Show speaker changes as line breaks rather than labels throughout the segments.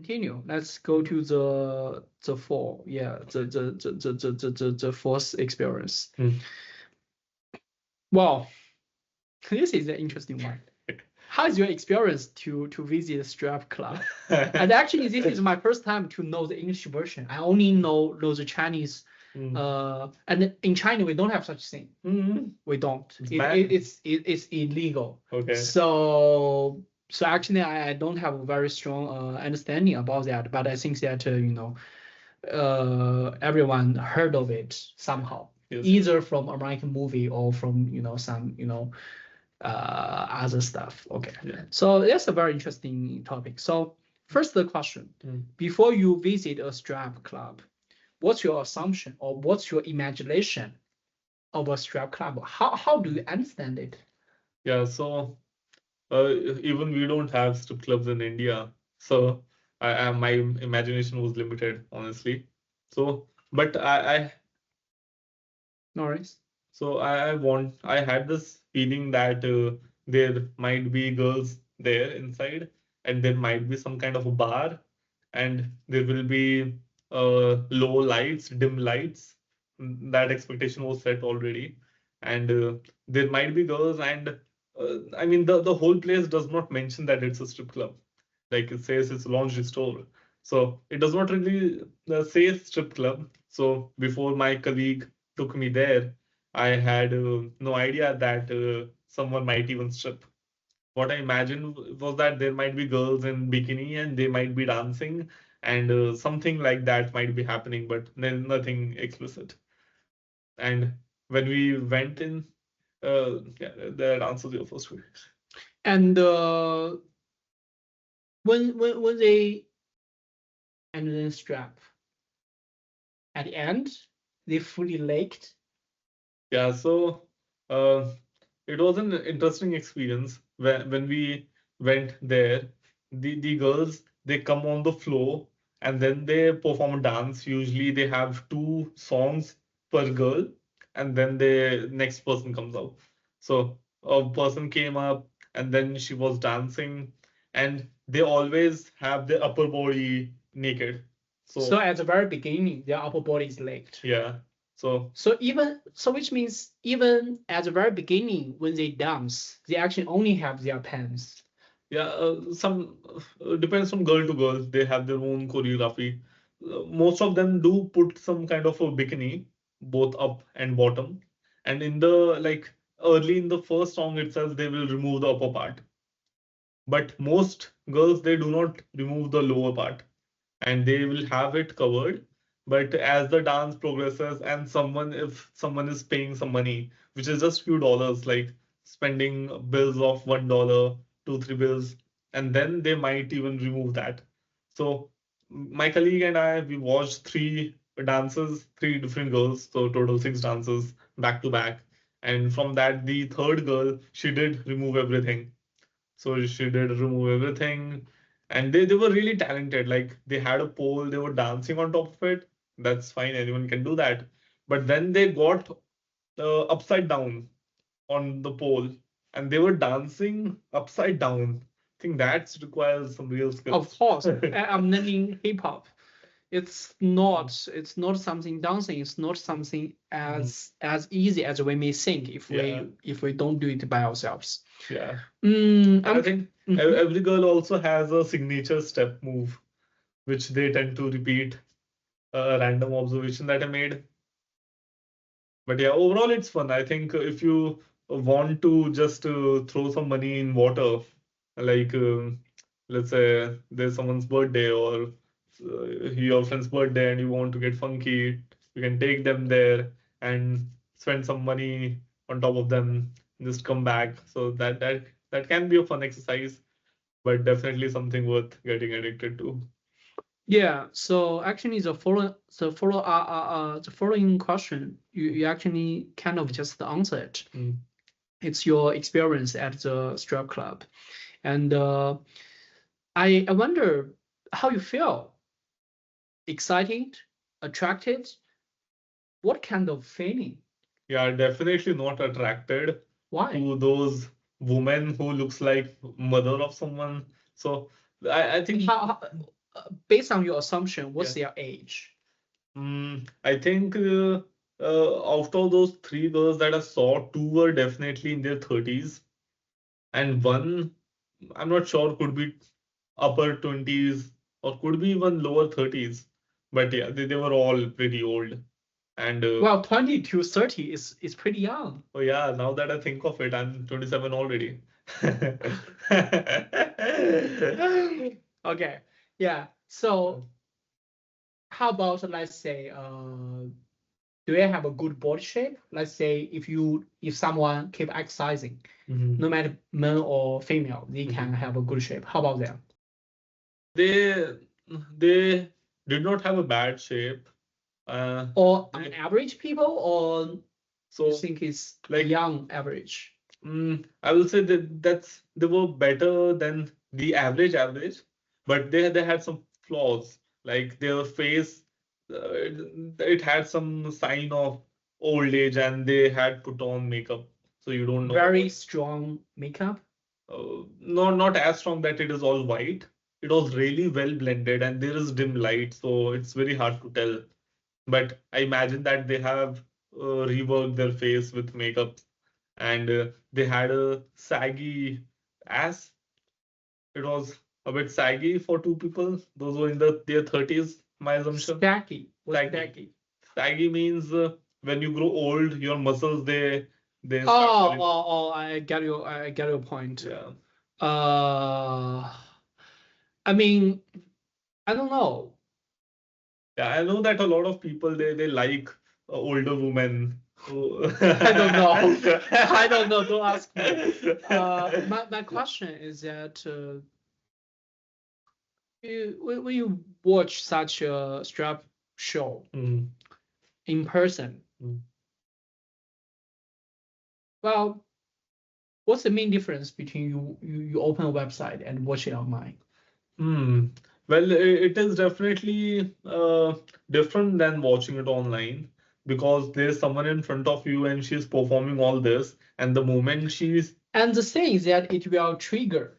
continue. Let's go to the four. Yeah, the fourth experience. Wow, this is an interesting one. How is your experience to visit a strip club? And actually, this is my first time to know the English version. I only know the Chinese. And in China, we don't have such thing. We don't. It's illegal.
Okay.
So actually, I don't have a very strong understanding about that. But I think that everyone heard of it somehow,
yes.
Either from American movie or from some other stuff. Okay.
Yeah.
So that's a very interesting topic. So first, the question: before you visit a strip club, what's your assumption or what's your imagination of a strip club? How do you understand it?
Yeah, so even we don't have strip clubs in India, so my imagination was limited, honestly. So, but
No worries.
So I had this feeling that there might be girls there inside, and there might be some kind of a bar, and there will be low lights, dim lights. That expectation was set already, and there might be girls, and I mean the whole place does not mention that it's a strip club, like it says it's a lingerie store. So it does not really say strip club. So before my colleague took me there, I had no idea that someone might even strip. What I imagined was that there might be girls in bikini and they might be dancing, and something like that might be happening, but there's nothing explicit. And when we went in, yeah, that answers your first question.
And when they and then strap, at the end they fully naked.
Yeah, so it was an interesting experience when we went there. The girls, they come on the floor and then they perform a dance. Usually they have 2 songs per girl, and then the next person comes out. So a person came up and then she was dancing, and they always have the upper body naked.
So at the very beginning, their upper body is naked.
Yeah. So
which means even at the very beginning when they dance, they actually only have their pants.
Yeah, some depends from girl to girl. They have their own choreography. Most of them do put some kind of a bikini, both up and bottom. And in the early in the first song itself, they will remove the upper part. But most girls, they do not remove the lower part, and they will have it covered. But as the dance progresses, and if someone is paying some money, which is just few dollars, like spending bills of $1, 2, 3 bills, and then they might even remove that. So my colleague and I, we watched 3 dances, 3 different girls, so total 6 dances back to back. And from that, the third girl, she did remove everything. So she did remove everything, and they were really talented. Like they had a pole, they were dancing on top of it. That's fine, anyone can do that. But then they got upside down on the pole, and they were dancing upside down. I think that requires some real skills.
Of course, I'm learning hip hop. It's not something dancing. It's not something as easy as we may think if we don't do it by ourselves.
Yeah. I think every girl also has a signature step move, which they tend to repeat. A random observation that I made. But yeah, overall it's fun. I think if you want to just throw some money in water, like let's say there's someone's birthday or your friend's birthday and you want to get funky, you can take them there and spend some money on top of them, just come back. So that can be a fun exercise, but definitely something worth getting addicted to.
Yeah. So actually, the following question, you actually kind of just answer it. It's your experience at the strip club, and I wonder how you feel. Excited, attracted, what kind of feeling?
Yeah, definitely not attracted.
Why?
To those women who looks like mother of someone. So I think
based on your assumption, what's their age?
I think out of those three girls that I saw, two were definitely in their 30s, and one, I'm not sure, could be upper 20s or could be even lower 30s. But yeah, they were all pretty old. And
Well, 20 to 30 is pretty young.
oh yeah, now that I think of it, I'm 27 already.
Okay, yeah. So how about, let's say, do they have a good body shape? Let's say if someone keep exercising, no matter male or female, they can have a good shape. How about them?
They did not have a bad shape.
Or an average people, or
So
you think it's
like
young average?
I will say that they were better than the average, but they had some flaws. Like their face, it had some sign of old age, and they had put on makeup, so you don't know.
Very strong makeup.
Not as strong that it is all white. It was really well blended, and there is dim light, so it's very hard to tell. But I imagine that they have reworked their face with makeup, and they had a saggy ass. It was a bit saggy for two people. Those were in their 30s, my assumption.
Saggy. What's
Saggy.
saggy?
Saggy means when you grow old, your muscles they start falling.
I get your point.
Yeah.
I mean, I don't know.
Yeah, I know that a lot of people they like older women.
I don't know. I don't know. Don't ask me. My question is that when you watch such a strap show in person, well, what's the main difference between you open a website and watch it online?
Well, it is definitely different than watching it online because there's someone in front of you and she's performing all this, and the moment she's
And the thing is that it will trigger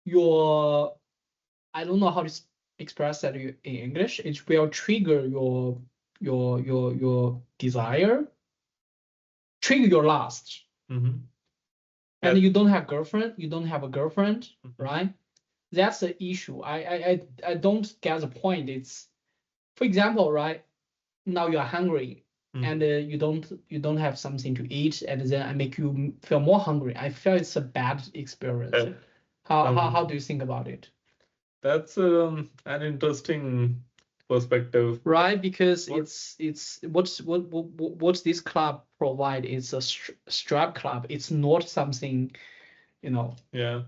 your, I don't know how to express that in English. It will trigger your desire, trigger your lust. And you don't have girlfriend, you don't have a girlfriend, right? That's the issue. I don't get the point. It's, for example, right now you're hungry and you don't have something to eat, and then I make you feel more hungry. I feel it's a bad experience. How do you think about it?
That's an interesting perspective,
right? Because it's what's this club provide is a strap club. It's not something,
Yeah.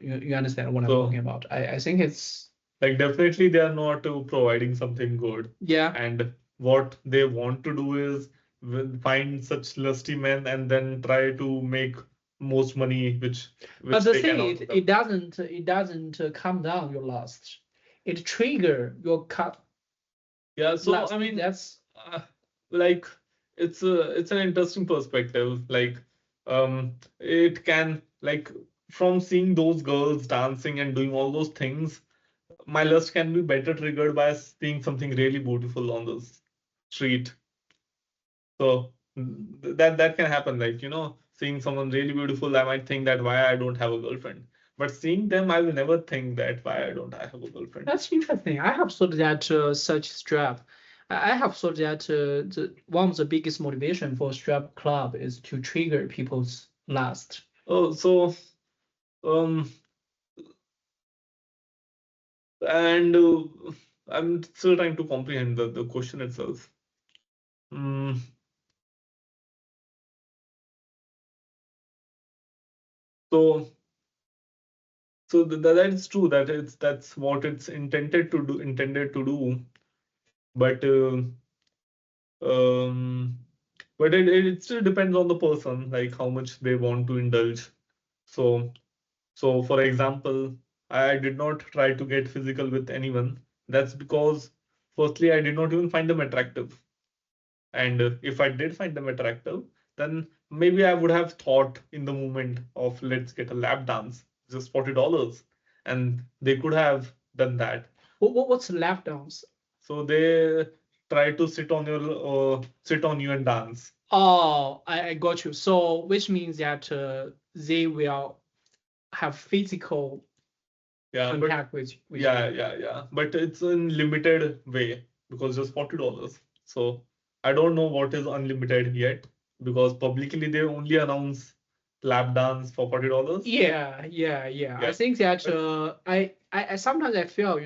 You understand what I'm talking about. I think it's
like definitely they are not providing something good.
Yeah.
And what they want to do is find such lusty men and then try to make most money, which
But the
they
thing
cannot.
it doesn't calm down your lust. It trigger your cut.
Yeah. So
lust.
I mean
That's
like it's an interesting perspective. Like it can, like, from seeing those girls dancing and doing all those things, my lust can be better triggered by seeing something really beautiful on the street. So that can happen. Like, seeing someone really beautiful, I might think that why I don't have a girlfriend. But seeing them, I will never think that why I don't have a girlfriend.
That's interesting. I have thought that such strap. I have thought that one of the biggest motivation for strap club is to trigger people's lust.
Oh, so and I'm still trying to comprehend the question itself. So that is true, that's what it's intended to do, but it still depends on the person, like how much they want to indulge. So for example, I did not try to get physical with anyone. That's because firstly I did not even find them attractive, and if I did find them attractive, then maybe I would have thought in the moment of let's get a lap dance, just $40, and they could have done that.
What's lap dance?
So they try to sit on you and dance.
Oh, I got you. So which means that they will have physical
Yeah, but
contact with
yeah. But it's in limited way because just $40. So I don't know what is unlimited yet because publicly they only announce lap dance for $40.
Yeah. I
Yeah,
think that
but
I sometimes I feel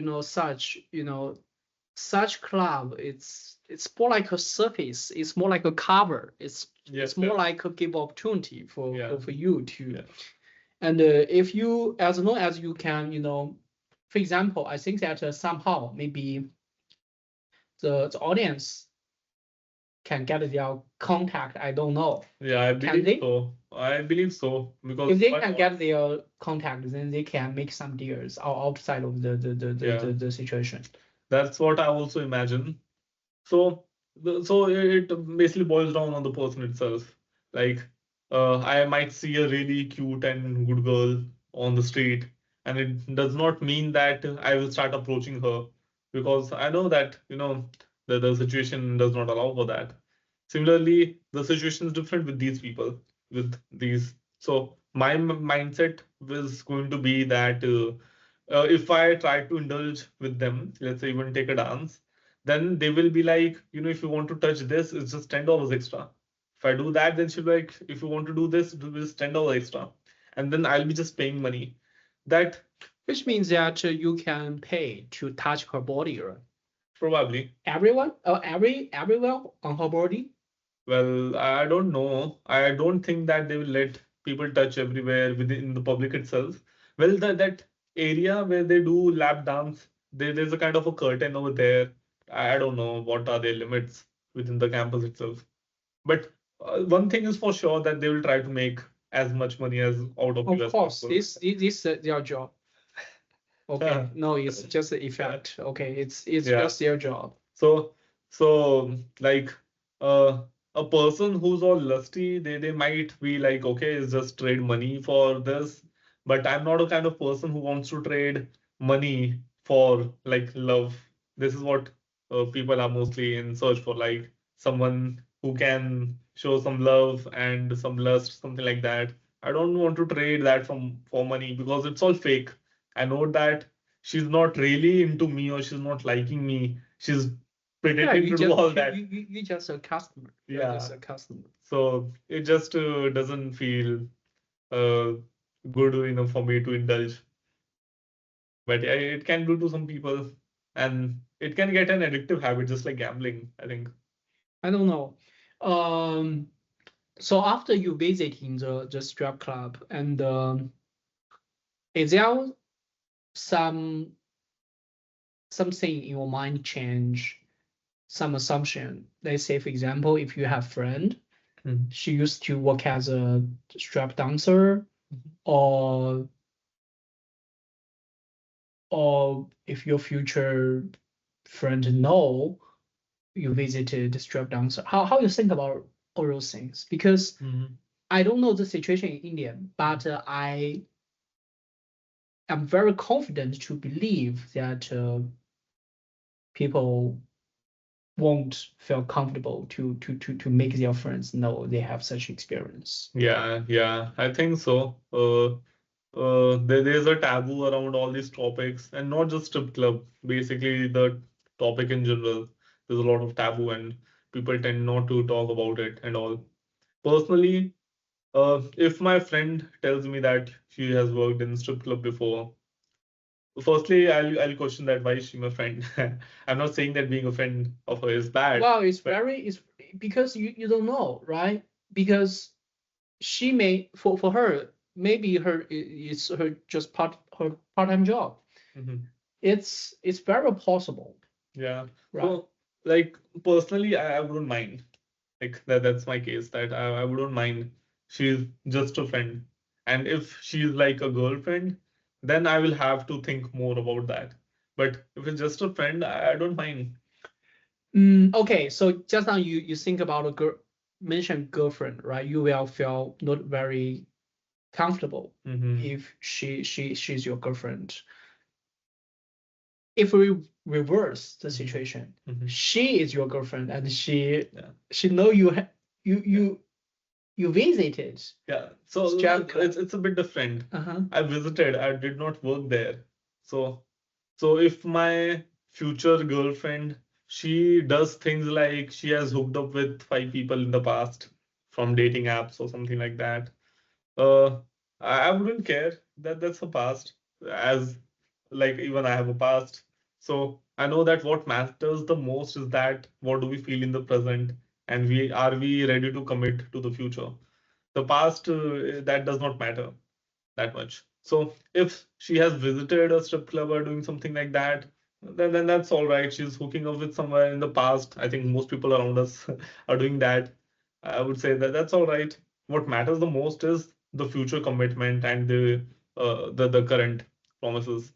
such club it's more like a surface. It's more like a cover. It's
yes,
more
yes,
like a give opportunity
yeah,
for you to.
yeah,
And if you, as long as you can, for example, I think that somehow maybe the audience can get their contact. I don't know.
yeah. I
Can
believe
they?
so. I believe so because
If they
why
can
not?
get their contact, then they can make some deals outside of
Yeah,
the situation.
that's what I also imagine. So, so it basically boils down on the person itself. Like, I might see a really cute and good girl on the street, and it does not mean that I will start approaching her because I know that, the situation does not allow for that. Similarly, the situation is different with these people, with these. So, my mindset was going to be that if I try to indulge with them, let's say even take a dance, then they will be like, if you want to touch this, it's just $10 extra. If I do that, then she'll be like, if you want to do this, do this $10 extra. And then I'll be just paying money. That
Which means that you can pay to touch her body, right?
probably,
Everyone, everyone on her body.
well, I don't know. I don't think that they will let people touch everywhere within the public itself. Well, that area where they do lap dance, there's a kind of a curtain over there. I don't know what are their limits within the campus itself. But one thing is for sure that they will try to make as much money as out of
Of
you as
course,
possible.
this their job. Okay, no, it's just the effect. Okay, it's
Yeah.
just their job.
So like uh, a person who's all lusty, they might be like, okay, it's just trade money for this. But I'm not a kind of person who wants to trade money for like love. This is what people are mostly in search for, like someone who can show some love and some lust, something like that. I don't want to trade that for money because it's all fake. I know that she's not really into me or she's not liking me. She's
Yeah,
pretending
you
to do
just
all that.
you just a customer. You're just
Yeah.
a customer.
So it just doesn't feel uh, good enough for me to indulge. But yeah, it can do to some people, and it can get an addictive habit, just like gambling, I think.
I don't know. Um, so after you visiting the strip club, and is there some something in your mind change, some assumption? Let's say, for example, if you have friend, she used to work as a strap dancer, or if your future friend know you visited strap dancer, how you think about all those things? Because I don't know the situation in India, but I am very confident to believe that people won't feel comfortable to make their friends know they have such experience.
Yeah, I think so. There's a taboo around all these topics, and not just strip club. Basically, the topic in general, there's a lot of taboo, and people tend not to talk about it and all. Personally, if my friend tells me that she has worked in strip club before, firstly, I'll question that why is she my friend? I'm not saying that being a friend of her is bad,
Well, it's
but
it's because you don't know, right? Because she may for her maybe it's her just her part-time job. It's very possible,
yeah.
right?
So, like personally, I wouldn't mind. Like that's my case. That I wouldn't mind. She's just a friend, and if she's like a girlfriend, then I will have to think more about that. But if it's just a friend, I don't mind.
Okay, so just now you think about a girl, mention girlfriend, right? You will feel not very comfortable if she's your girlfriend. if we reverse the situation,
Mhm.
she is your girlfriend and she
Yeah.
know you visited.
Yeah. So
Strap club.
it's a bit different.
Uh-huh.
I visited. I did not work there. So if my future girlfriend, she does things like she has hooked up with 5 people in the past from dating apps or something like that, uh, I wouldn't care. That's a past. As like even I have a past. So I know that what matters the most is that what do we feel in the present, and we ready to commit to the future. The past, that does not matter that much. So if she has visited a strip club or doing something like that, then that's all right. She's hooking up with somewhere in the past. I think most people around us are doing that. I would say that that's all right. What matters the most is the future commitment and the current promises.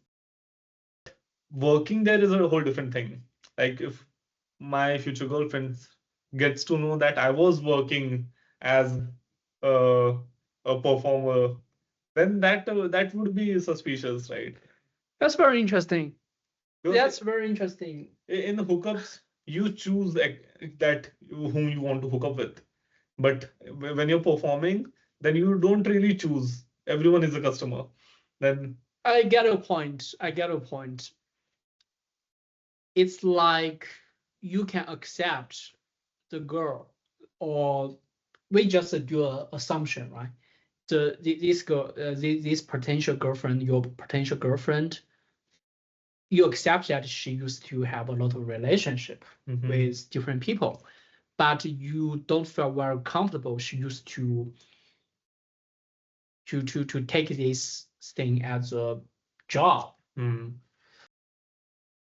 Working there is a whole different thing. Like if my future girlfriend gets to know that I was working as a, a performer, then that would be suspicious, right?
That's very interesting.
Because
That's very interesting.
in hookups, you choose that whom you want to hook up with. But when you're performing, then you don't really choose. Everyone is a customer. Then
I get a point. I get a point. It's like you can accept the girl, or we just do a assumption, right? This girl, this potential girlfriend, your potential girlfriend, you accept that she used to have a lot of relationship
Mhm.
with different people, but you don't feel very comfortable. She used to take this thing as a job.
Mm.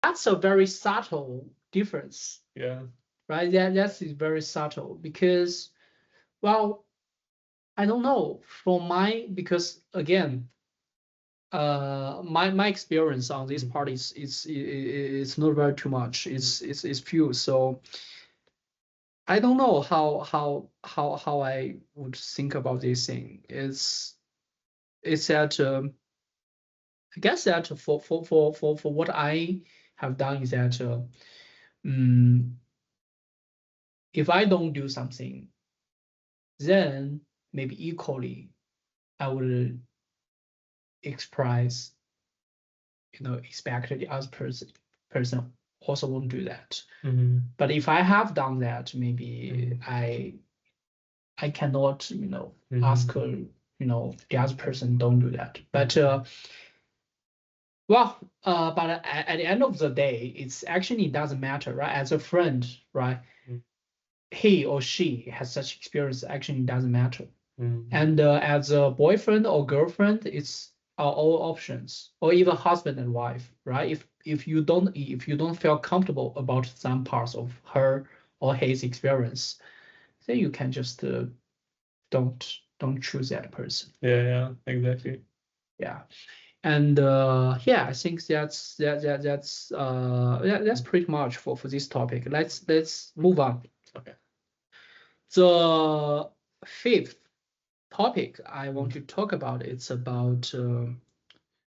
That's a very subtle difference,
Yeah.
right? That is very subtle because, well, I don't know. Because again, my experience on this part is not very too much. It's few. So I don't know how I would think about this thing. It's that I guess that for what I have done is that if I don't do something, then maybe equally I would express, expect the other person also won't do that.
Mhm.
But if I have done that, maybe
Mhm.
I cannot,
Mhm.
ask her, the other person don't do that. But well, but at the end of the day, it's actually doesn't matter, right? As a friend, right?
Mm.
He or she has such experience, actually doesn't matter.
Mhm.
And as a boyfriend or girlfriend, it's all options, or even husband and wife, right? If you don't feel comfortable about some parts of her or his experience, then you can just don't choose that person.
Yeah, exactly.
Yeah. And yeah, I think that's pretty much for this topic. Let's move on.
Okay.
The fifth topic I want to talk about, it's about